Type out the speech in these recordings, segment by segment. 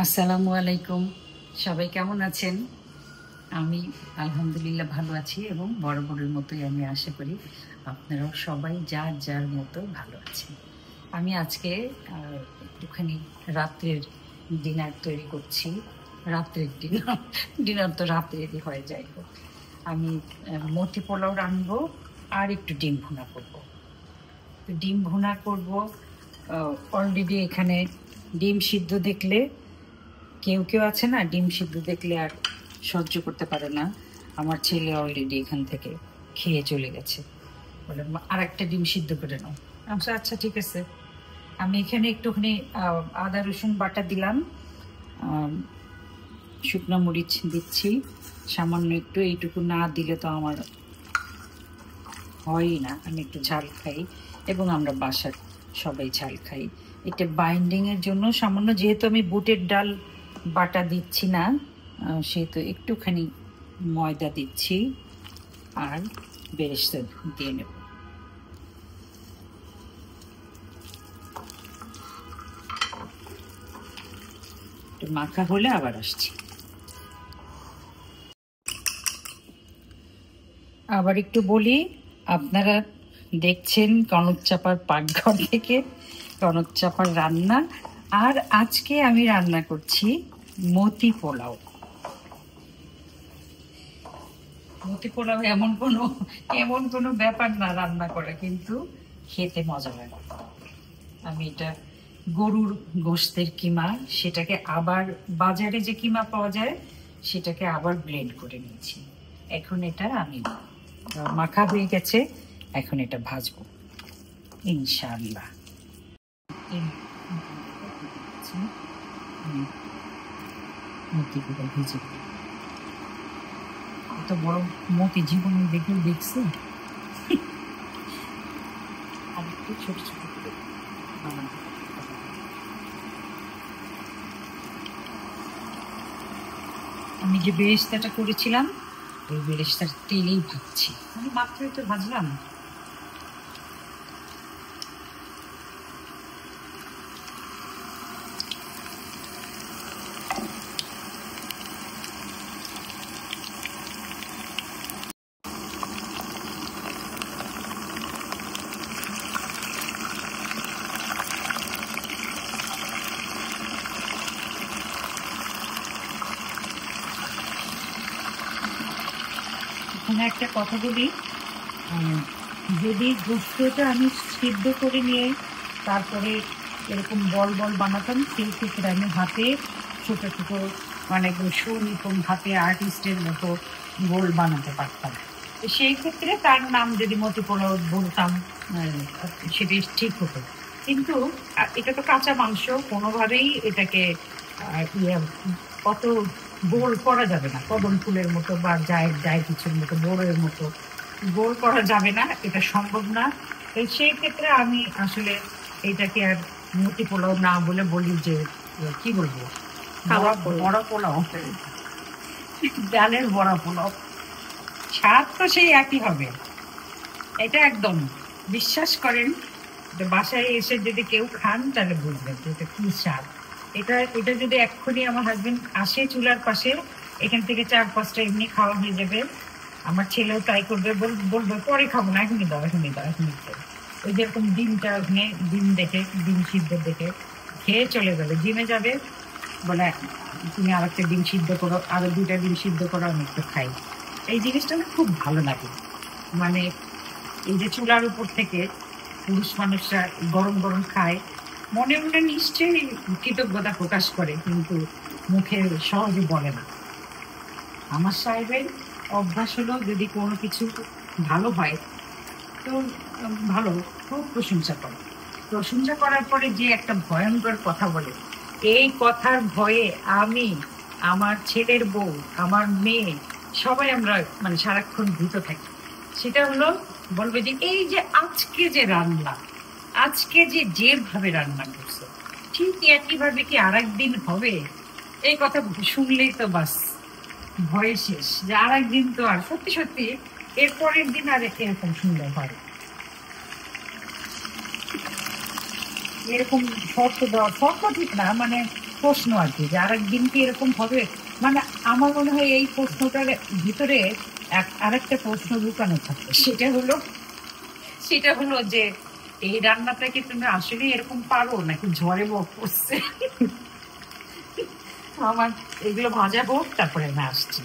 আসসালামু আলাইকুম। সবাই কেমন আছেন? আমি আলহামদুলিল্লাহ ভালো আছি এবং বরাবরের মতোই আমি আশা করি আপনারাও সবাই যার যার মতো ভালো আছেন। আমি আজকে একটুখানি রাত্রের ডিনার তৈরি করছি। রাত্রের ডিনার ডিনার তো রাত্রেরই হয়ে যায়। আমি মতি পোলাও রাঁধবো আর একটু ডিম ভুনা করবো। ডিম ভুনা করবো। অলরেডি এখানে ডিম সিদ্ধ দেখলে কেউ কেউ আছে না, ডিম সিদ্ধ দেখলে আর সহ্য করতে পারে না। আমার ছেলে অলরেডি এখান থেকে খেয়ে চলে গেছে, বলে আর একটা ডিম সিদ্ধ করে নাও। আচ্ছা আচ্ছা ঠিক আছে। আমি এখানে একটুখানি আদা রসুন বাটা দিলাম, শুকনো মরিচ দিচ্ছি সামান্য একটু। এইটুকু না দিলে তো আমার হয়ই না। আমি একটু ঝাল খাই এবং আমরা বাসার সবাই ঝাল খাই। এটা বাইন্ডিংয়ের জন্য সামান্য, যেহেতু আমি বুটের ডাল বাটা দিচ্ছি না, সেহেতু একটুখানি ময়দা দিচ্ছি আর বেরেস্তা দিয়ে নেব। একটু মাখা হলে আবার আসছি। আবার একটু বলি, আপনারা দেখছেন কনক চাপার পাকঘর থেকে কনক চাপার রান্না। আর আজকে আমি রান্না করছি মতি পোলাও। মতি পোলাও এমন কোনো ব্যাপার না রান্না করা, কিন্তু খেতে মজা লাগে। আমি এটা গরুর গোশতের কিমা, সেটাকে আবার বাজারে যে কিমা পাওয়া যায় সেটাকে আবার ব্লেন্ড করে নিয়েছি। এখন এটা আমি মাখা হয়ে গেছে, এখন এটা ভাজবো ইনশাআল্লাহ। মতিগুলো ভেজে এত বড় মতি জীবনে দেখছি। আর একটু ছোট ছোট করে বানাবো। আমি যে বেরেস্তাটা করেছিলাম ওই বেরেস্তার তেলেই ভাজছি। আমি মাত্রই তো ভাজলাম। এখানে একটা কথা বলি, যদি গোস্তটা আমি সিদ্ধ করে নিয়ে তারপরে এরকম বল বল বানাতাম, সেই ক্ষেত্রে আমি হাতে ছোটো ছোটো মানে সুনিপুণ হাতে আর্টিস্টের মতো গোল বানাতে পারতাম। তো সেই ক্ষেত্রে তার নাম যদি মতি পোলাও বলতাম সেটাই ঠিক হতো। কিন্তু এটা তো কাঁচা মাংস, কোনোভাবেই এটাকে কত গোল করা যাবে না। কদম ফুলের মতো বা যায় কিছুর মতো বড়ের মতো গোল করা যাবে না, এটা সম্ভব না। তো সেই ক্ষেত্রে আমি আসলে এটাকে আর মতি পোলাও না বলে বলি যে কি বলবো, বড়া পোলাও, ডালের বড়া পোলাও। স্বাদ তো সেই একই হবে, এটা একদম বিশ্বাস করেন। বাসায় এসে যদি কেউ খান তাহলে বুঝবেন যে এটা কি স্বাদ। এটা যদি এক্ষুনি আমার হাজবেন্ড আসে চুলার পাশে, এখান থেকে 4-5টা এমনি খাওয়া হয়ে যাবে। আমার ছেলেও তাই করবে, বলবে পরে খাবো না, এখনই দাও। ওই যেরকম ডিমটা ওখানে ডিম সিদ্ধ দেখে খেয়ে চলে যাবে, ডিমে যাবে, বলে তুমি আর একটা ডিম সিদ্ধ করো, আরো 2টা ডিম সিদ্ধ করো, আমি একটু খাই। এই জিনিসটা না খুব ভালো লাগে। মানে এই যে চুলার উপর থেকে পুরুষ মানুষরা গরম গরম খায়, মনে মনে নিশ্চয়ই কৃতজ্ঞতা প্রকাশ করে, কিন্তু মুখে সহজে বলে না। আমার সাহেবের অভ্যাস হলো, যদি কোনো কিছু ভালো হয় তো ভালো খুব প্রশংসা করে। প্রশংসা করার পরে যে একটা ভয়ঙ্কর কথা বলে, এই কথার ভয়ে আমি, আমার ছেলের বউ, আমার মেয়ে, সবাই আমরা মানে সারাক্ষণ ভীত থাকি। সেটা হলো, বলবে যে এই যে আজকে যে রান্না, আজকে যেভাবে রান্না করছে ঠিক একইভাবে কি আর একদিন হবে? এই কথা শুনলেই তো বাস ভয়ে শেষ, যে আর একদিন তো আর সত্যি সত্যি এর পরের দিন আর এরকম সুন্দর হয়। এরকম শর্ত দেওয়া, শর্ত ঠিক না, মানে প্রশ্ন আর কি, যে আরেকদিন কি এরকম হবে। মানে আমার মনে হয় এই প্রশ্নটার ভিতরে আরেকটা প্রশ্ন লুকানো থাকে, সেটা হলো যে এই রান্নাটা কি তুমি আসলে এরকম পারো নাকি ঝড়ে বক করছে। আমার এগুলো ভাজা হোক, তারপরে আমি আসছি।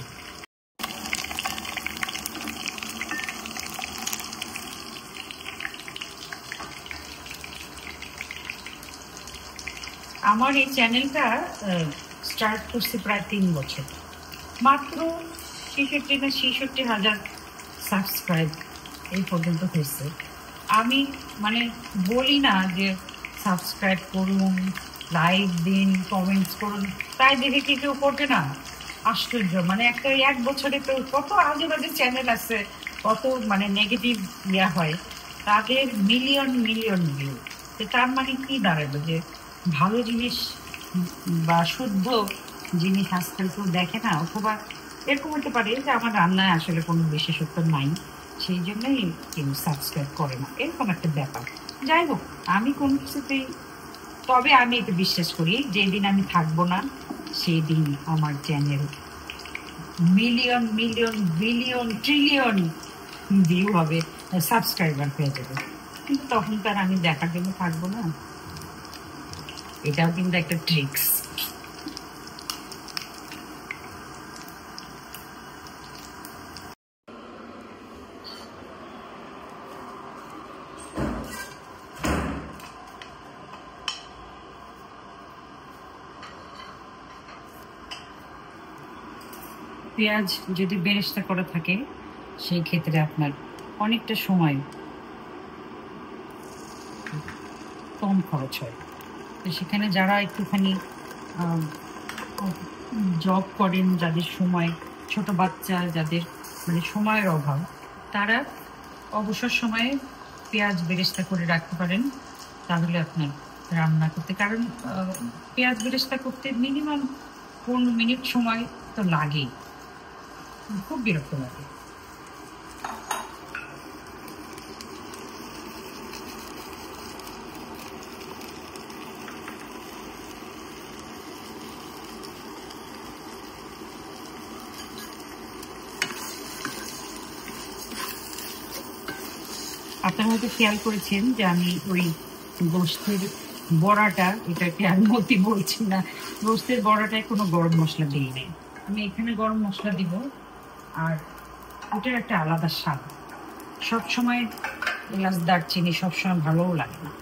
আমার এই চ্যানেলটা স্টার্ট করছে প্রায় 3 বছর, মাত্র 66,000 সাবস্ক্রাইব এই পর্যন্ত হয়েছে। আমি মানে বলি না যে সাবস্ক্রাইব করুন, লাইক দিন, কমেন্টস করুন, তাই দেখে কি কেউ করবে না? আশ্চর্য, মানে একটা 1 বছরে তো কত আজে বাজে চ্যানেল আছে, কত মানে নেগেটিভ ইয়া হয়, তাদের মিলিয়ন মিলিয়ন ভিউ। তার মানে কি দাঁড়ালো যে ভালো জিনিস বা শুদ্ধ জিনিস আজকাল কেউ দেখে না, অথবা এরকম হতে পারে যে আমার রান্নায় আসলে কোনো বিশেষত্ব নাই, সেই জন্যই কেউ সাবস্ক্রাইব করে না, এরকম একটা ব্যাপার। যাই হোক, আমি কোনো কিছুতেই, তবে আমি এটা বিশ্বাস করি যেদিন আমি থাকবো না সেই দিন আমার channel million million billion trillion view হবে, সাবস্ক্রাইবার হয়ে যাবে, কিন্তু তখন তার আমি দেখার জন্য থাকবো না। এটাও কিন্তু একটা ট্রিক্স। পেঁয়াজ যদি বেরেস্তা করা থাকে, সেই ক্ষেত্রে আপনার অনেকটা সময় কম খরচ হয়। তো সেখানে যারা একটুখানি জব করেন, যাদের সময়, ছোট বাচ্চা যাদের মানে সময়ের অভাব, তারা অবসর সময়ে পেঁয়াজ বেরেস্তা করে রাখতে পারেন, তাহলে আপনার রান্না করতে, কারণ পেঁয়াজ বেরেস্তা করতে মিনিমাম 15 মিনিট সময় তো লাগেই, খুব বিরক্ত লাগে। আপনারা হয়তো খেয়াল করেছেন যে আমি ওই গোস্তের বড়াটা, এটাকে আর মতি বলছি না, গোস্তের বড়াটায় কোনো গরম মশলা দিই নেই। আমি এখানে গরম মশলা দিব, আর ওটার একটা আলাদা স্বাদ। সবসময় এলাচ দারচিনি সবসময় ভালোও লাগে না।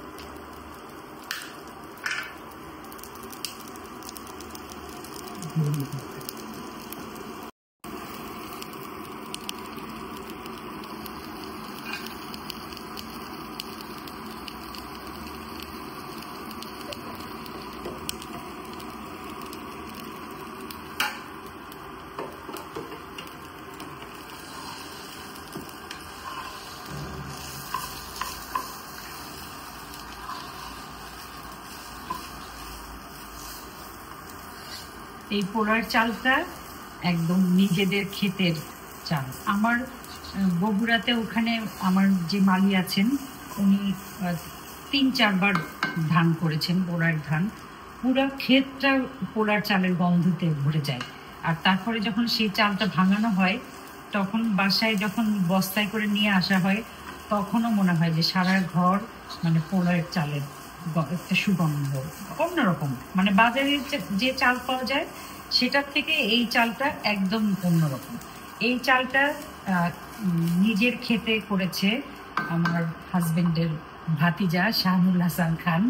এই পোলার চালটা একদম নিজেদের ক্ষেতের চাল। আমার বগুড়াতে, ওখানে আমার যে মালি আছেন, উনি 3-4 বার ধান করেছেন, পোলার ধান। পুরো ক্ষেতটা পোলার চালের গন্ধতে ভরে যায়। আর তারপরে যখন সেই চালটা ভাঙানো হয়, তখন বাসায় যখন বস্তায় করে নিয়ে আসা হয়, তখনও মনে হয় যে সারা ঘর মানে পোলার চালের একটা সুগন্ধ অন্যরকম। মানে বাজারে যে চাল পাওয়া যায় সেটার থেকে এই চালটা একদম অন্যরকম। এই চালটা নিজের খেতে করেছে আমার হাজবেন্ডের ভাতিজা শাহুল হাসান খান।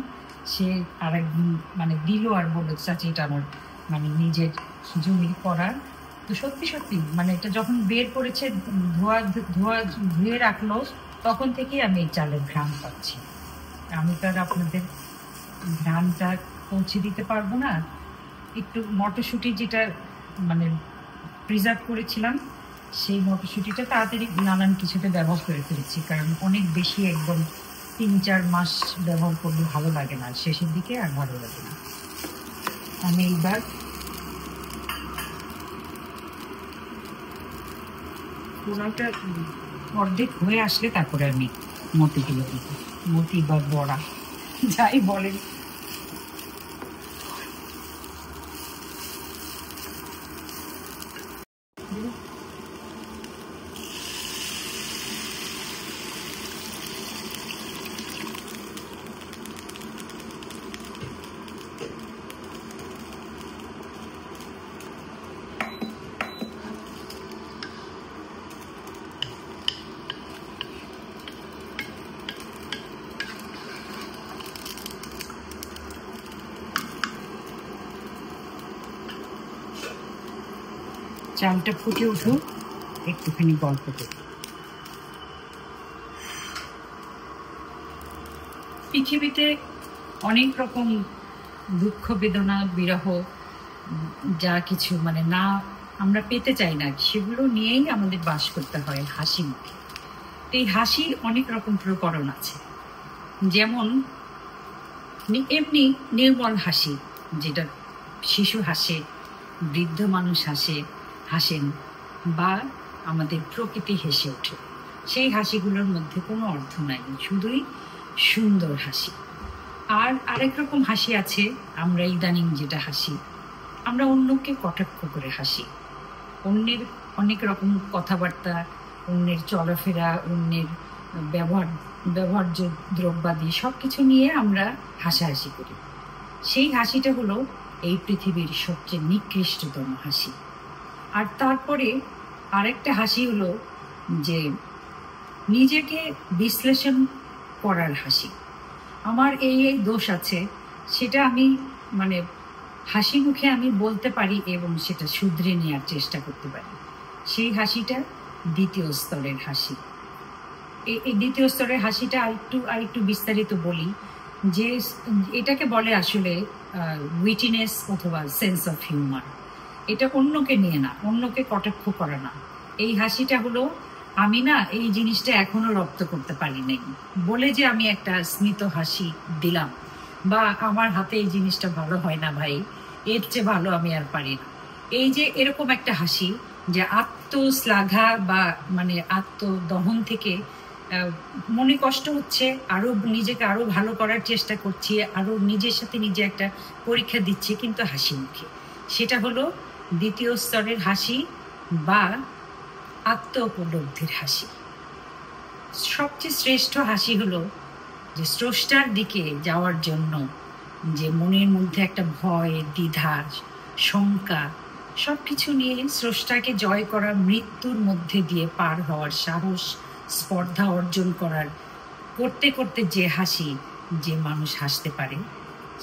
সে আরেকদিন মানে দিল আর বলল, চাচি এটা আমার মানে নিজের জমি করা। তো সত্যি সত্যি মানে এটা যখন বের করেছে, ধুয়ে রাখলো, তখন থেকেই আমি এই চালের ঘ্রাণ পাচ্ছি। আমি তো আর আপনাদের ঘ্রাণটা পৌঁছে দিতে পারবো না। একটু মটরশুঁটি যেটা মানে প্রিজার্ভ করেছিলাম, সেই মটরশুঁটিটা তাড়াতাড়ি নানান কিছুতে ব্যবহার করে ফেলেছি, কারণ অনেক বেশি একদম 3-4 মাস ব্যবহার করলে ভালো লাগে না, শেষের দিকে আর ভালো লাগে না। আমি এইবার পোলাওটা অর্ধেক হয়ে আসলে তারপরে আমি মতিগুলো দিব, মতি বা বড়া যাই বলেন। চালটা ফুটে উঠুক, একটুখানি গল্প করি। পৃথিবীতে অনেক রকম দুঃখ, বেদনা, বিরহ, যা কিছু মানে না আমরা পেতে চাই না, সেগুলো নিয়েই আমাদের বাস করতে হয় হাসি মুখে। এই হাসির অনেক রকম প্রকরণ আছে, যেমন এমনি নির্মল হাসি, যেটা শিশু হাসে, বৃদ্ধ মানুষ হাসেন, বা আমাদের প্রকৃতি হেসে ওঠে। সেই হাসিগুলোর মধ্যে কোনো অর্থ নাই, শুধুই সুন্দর হাসি। আর আরেক রকম হাসি আছে, আমরা ইদানিং যেটা হাসি, আমরা অন্যকে কটাক্ষ করে হাসি। অন্যের অনেক রকম কথাবার্তা, অন্যের চলাফেরা, অন্যের ব্যবহার্য দ্রব্যাদি সব কিছু নিয়ে আমরা হাসাহাসি করি। সেই হাসিটা হলো এই পৃথিবীর সবচেয়ে নিকৃষ্টতম হাসি। আর তারপরে আরেকটা হাসি হলো যে নিজেকে বিশ্লেষণ করার হাসি। আমার এই দোষ আছে, সেটা আমি মানে হাসি মুখে আমি বলতে পারি এবং সেটা শুধরে নেওয়ার চেষ্টা করতে পারি। সেই হাসিটা দ্বিতীয় স্তরের হাসি। এই দ্বিতীয় স্তরের হাসিটা আরেকটু বিস্তারিত বলি, যে এটাকে বলে আসলে উইটিনেস অথবা সেন্স অফ হিউমার। এটা অন্যকে নিয়ে না, অন্যকে কটাক্ষ করা না। এই হাসিটা হলো আমি না এই জিনিসটা এখনো রপ্ত করতে পারি নাই বলে যে আমি একটা স্মিত হাসি দিলাম, বা আমার হাতে এই জিনিসটা ভালো হয় না ভাই, এর চেয়ে ভালো আমি আর পারি না। এই যে এরকম একটা হাসি, যে আত্মশ্লাঘা বা মানে আত্মদহন থেকে মনে কষ্ট হচ্ছে, আরো নিজেকে আরো ভালো করার চেষ্টা করছি, আরো নিজের সাথে নিজে একটা পরীক্ষা দিচ্ছি, কিন্তু হাসি মুখে। সেটা হলো দ্বিতীয় স্তরের হাসি বা আত্ম উপলব্ধির হাসি। সবচেয়ে শ্রেষ্ঠ হাসি হলো যে স্রষ্টার দিকে যাওয়ার জন্য যে মনের মধ্যে একটা ভয়, দ্বিধা, শঙ্কা সবকিছু নিয়ে স্রষ্টাকে জয় করার, মৃত্যুর মধ্যে দিয়ে পার হওয়ার সাহস, স্পর্ধা অর্জন করতে করতে যে হাসি, যে মানুষ হাসতে পারে,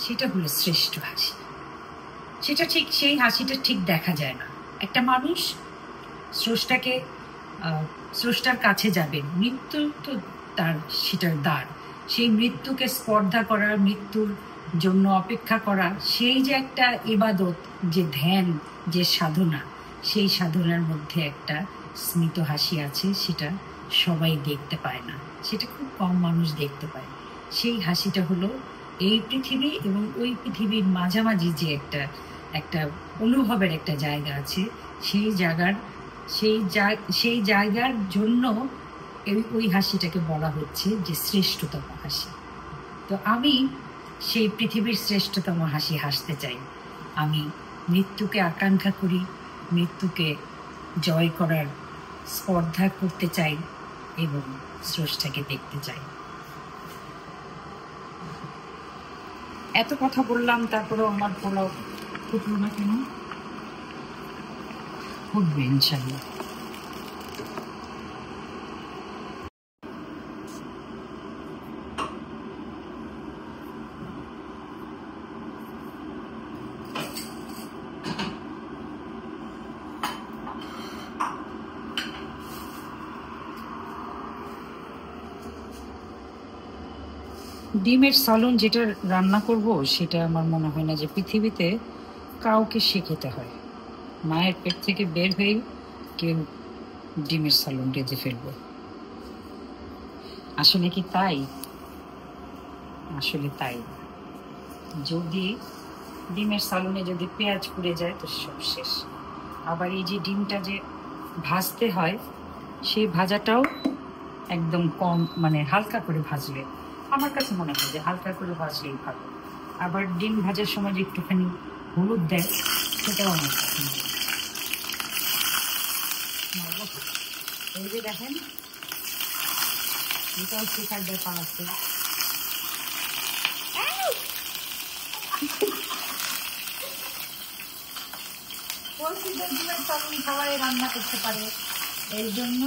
সেটা হলো শ্রেষ্ঠ হাসি। সেটা ঠিক, সেই হাসিটা ঠিক দেখা যায় না। একটা মানুষ স্রষ্টার কাছে যাবে, মৃত্যু তো সেটার দ্বার। সেই মৃত্যুকে স্পর্ধা করা, মৃত্যুর জন্য অপেক্ষা করা, সেই যে একটা ইবাদত, যে ধ্যান, যে সাধনা, সেই সাধনার মধ্যে একটা স্মিত হাসি আছে। সেটা সবাই দেখতে পায় না, সেটা খুব কম মানুষ দেখতে পায়। সেই হাসিটা হলো এই পৃথিবী এবং ওই পৃথিবীর মাঝামাঝি যে একটা অনুভবের একটা জায়গা আছে, সেই জায়গার জন্য ওই হাসিটাকে বলা হচ্ছে যে শ্রেষ্ঠতম হাসি। তো আমি সেই পৃথিবীর শ্রেষ্ঠতম হাসি হাসতে চাই। আমি মৃত্যুকে আকাঙ্ক্ষা করি, মৃত্যুকে জয় করার স্পর্ধা করতে চাই এবং স্রষ্টাকে দেখতে চাই। এত কথা বললাম, তারপরেও আমার পোলাও ফুটলো না কেন? ফুটবে ইনশাল্লাহ। ডিমের সালন যেটা রান্না করব, সেটা আমার মনে হয় না যে পৃথিবীতে কাউকে শেখাতে হয়। মায়ের পেট থেকে বের হয়ে কেউ ডিমের সালন রেঁধে ফেলবো। আসলে কি তাই? আসলে তাই। যদি ডিমের সালনে যদি পেঁয়াজ পুড়ে যায় তো সব শেষ। আবার এই যে ডিমটা যে ভাজতে হয়, সেই ভাজাটাও একদম কম, মানে হালকা করে ভাজলে, আমার কাছে মনে হয় যে হালকা করে ভাজলেই ভালো। আবার ডিম ভাজার সময় যে একটুখানি হলুদ দেয়, সেটাও অনেক পছন্দ। এই যে দেখেন, এটাও শেখার ব্যাপার আছে। সবাই রান্না করতে পারে, এই জন্য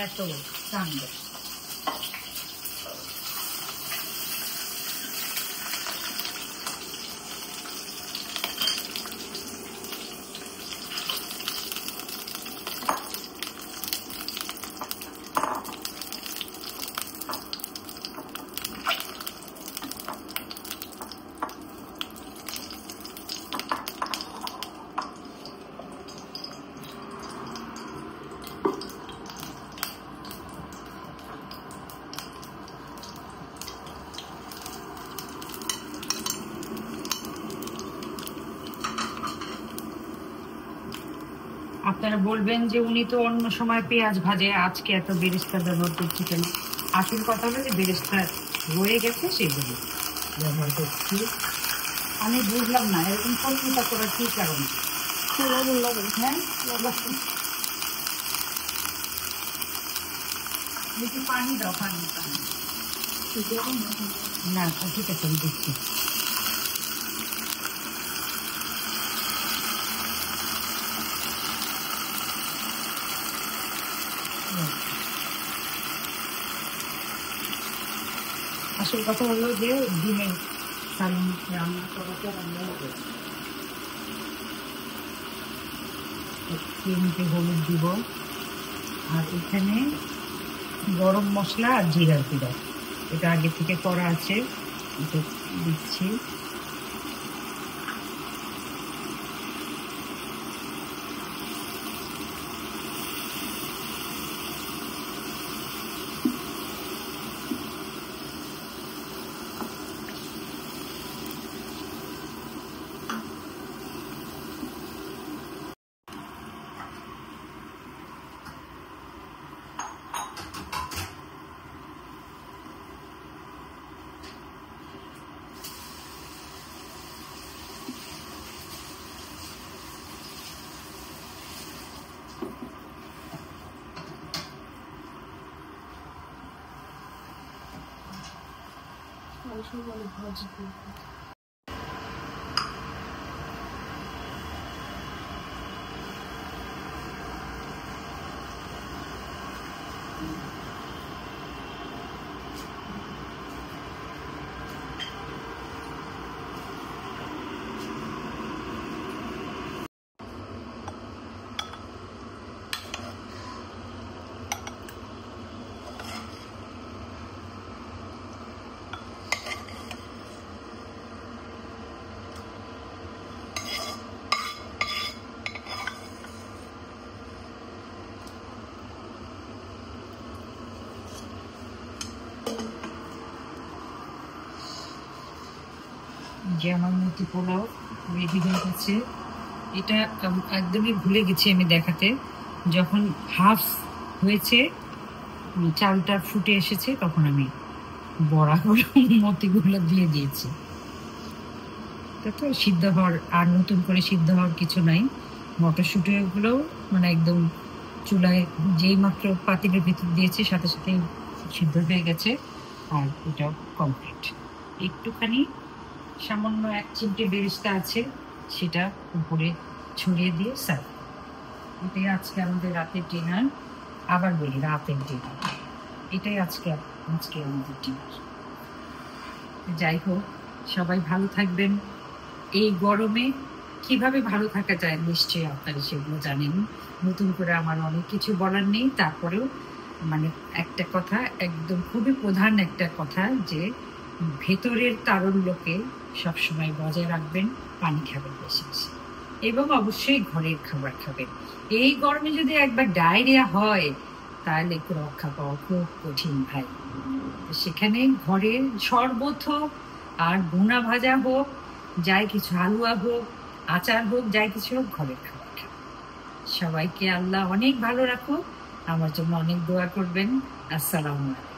এত কাণ্ড। আপনারা বলবেন যে উনি তো অন্য সময় পেঁয়াজ ভাজে, আজকে এত বেরেস্তা ব্যবহার করছি কেন? আসল কথা হলো যে বেরেস্তা রয়ে গেছে, সেগুলো ব্যবহার করছি। আমি বুঝলাম না এরকম কল্পনা করার কি কারণ। হ্যাঁ, একটু পানি দাও, পানি না, ঠিক আছে, আমি দেখছি। আসল কথা হলো যে ডিমের রান্না করাতে রান্না হবে। চিনিতে হলুদ দিব, আর এখানে গরম মশলা আর জিরার গুঁড়া, এটা আগে থেকে করা আছে, এটা দিচ্ছি। যে আমার মতি পোলাও রেডি হয়ে গেছে। এটা একদমই ভুলে গেছি আমি দেখাতে, যখন হাফ হয়েছে, চালটা ফুটে এসেছে, তখন আমি বড়াগুলো মতিগুলো দিয়ে দিয়েছি। তো সিদ্ধ হওয়ার আর নতুন করে সিদ্ধ হওয়ার কিছু নাই। মটরশুঁটিগুলো মানে একদম চুলায় যেই মাত্র পাতিলের ভিতর দিয়েছি সাথে সাথে সিদ্ধ হয়ে গেছে, আর এটাও কমপ্লিট। একটুখানি সামান্য 1 চিমটে বেরেস্তা আছে, সেটা উপরে ছড়িয়ে দিয়ে সার্ভ। এটাই আজকে আমাদের রাতের ডিনার। আবার বলি, রাতের ডিনার এটাই আজকে আমাদের ডিনার। যাই হোক, সবাই ভালো থাকবেন। এই গরমে কিভাবে ভালো থাকা যায় নিশ্চয়ই আপনারা সেগুলো জানেন। নতুন করে আমার অনেক কিছু বলার নেই। তারপরেও মানে একটা কথা, একদম খুবই প্রধান একটা কথা, যে ভেতরের তারল্যকে সবসময় বজায় রাখবেন, পানি খাবেন বেশি বেশি, এবং অবশ্যই ঘরের খাবার খাবেন। এই গরমে যদি একবার ডায়রিয়া হয় তাহলে রক্ষা পাওয়া খুব কঠিন ভাই। সেখানে ঘরের শরবত হোক আর ভুনা ভাজা হোক, যাই কিছু, হালুয়া হোক, আচার হোক, যাই কিছু হোক, ঘরের খাবার খাবেন। সবাইকে আল্লাহ অনেক ভালো রাখুক। আমার জন্য অনেক দোয়া করবেন। আসসালামু আলাইকুম।